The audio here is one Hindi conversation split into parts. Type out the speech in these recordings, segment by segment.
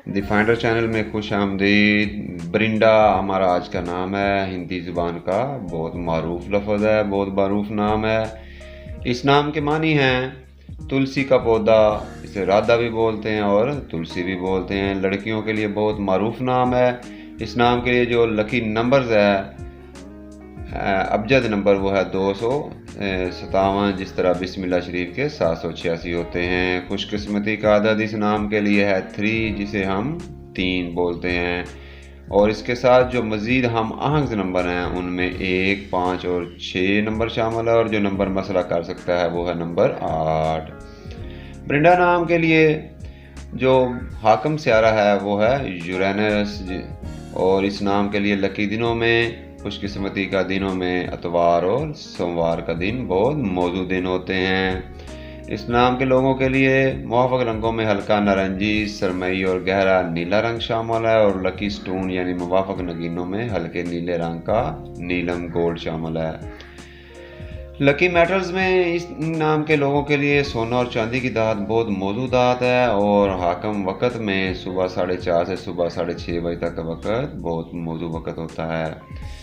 द फाइंडर चैनल में खुश आमदीद। ब्रिंडा हमारा आज का नाम है, हिंदी ज़ुबान का बहुत मरूफ लफ्ज़ है, बहुत मरूफ नाम है। इस नाम के मानी हैं तुलसी का पौधा, इसे राधा भी बोलते हैं और तुलसी भी बोलते हैं। लड़कियों के लिए बहुत मरूफ नाम है। इस नाम के लिए जो लकी नंबर्स है, अबजद नंबर वो है 257, जिस तरह बिस्मिल्लाह शरीफ के 786 होते हैं। खुशकिस्मती का अदद इस नाम के लिए है 3, जिसे हम 3 बोलते हैं। और इसके साथ जो मज़ीद हम आहंग नंबर हैं उनमें 1, 5 और 6 नंबर शामिल है, और जो नंबर मसला कर सकता है वो है नंबर 8। ब्रिंडा नाम के लिए जो हाकम स्यारा है वो है यूरेनस, और इस नाम के लिए लकी दिनों में, खुशकिस्मती का दिनों में इतवार और सोमवार का दिन बहुत मौजूद दिन होते हैं। इस नाम के लोगों के लिए मुवाफ़क़ रंगों में हल्का नारंगी, सरमई और गहरा नीला रंग शामिल है, और लकी स्टोन यानी मुवाफ़क़ नगीनों में हल्के नीले रंग का नीलम गोल्ड शामिल है। लकी मेटल्स में इस नाम के लोगों के लिए सोना और चांदी की धात बहुत मौजूदात है, और हाकम वक़्त में सुबह 4:30 से सुबह 6:30 बजे तक का वक़्त बहुत मौजू वक़्त होता है।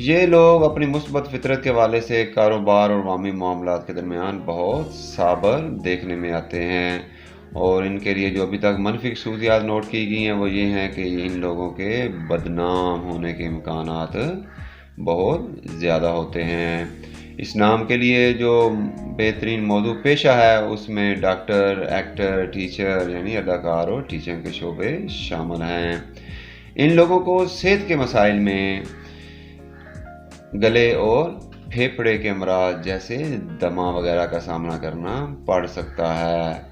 ये लोग अपनी मुस्बत फितरत के हवाले से कारोबार और मामी मामलात के दरमियान बहुत साबर देखने में आते हैं, और इनके लिए जो अभी तक मनफी खसूसियात नोट की गई हैं वो ये हैं कि इन लोगों के बदनाम होने के इम्कानात बहुत ज़्यादा होते हैं। इस नाम के लिए जो बेहतरीन मौजू पेशा है उसमें डॉक्टर, एक्टर, टीचर यानी अदाकार और टीचिंग के शोबे शामिल हैं। इन लोगों को सेहत के मसाइल में गले और फेफड़े के अमराज जैसे दमा वगैरह का सामना करना पड़ सकता है।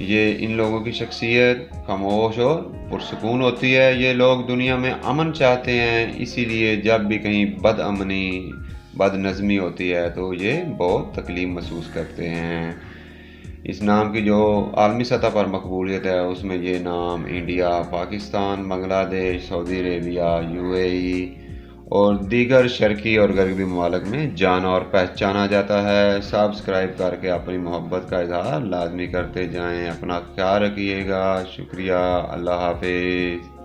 ये इन लोगों की शख्सियत खामोश और पुरसुकून होती है। ये लोग दुनिया में अमन चाहते हैं, इसीलिए जब भी कहीं बदअमनी, बदनज़मी होती है तो ये बहुत तकलीफ महसूस करते हैं। इस नाम की जो आलमी सतह पर मकबूलियत है उसमें ये नाम India, Pakistan, Bangladesh, Saudi Arabia, UAE और दीगर शर्की और गरबी ममालिक में जाना और पहचाना जाता है। सब्सक्राइब करके अपनी मोहब्बत का इजहार लाजमी करते जाएं। अपना ख्याल रखिएगा। शुक्रिया। अल्लाह हाफिज़।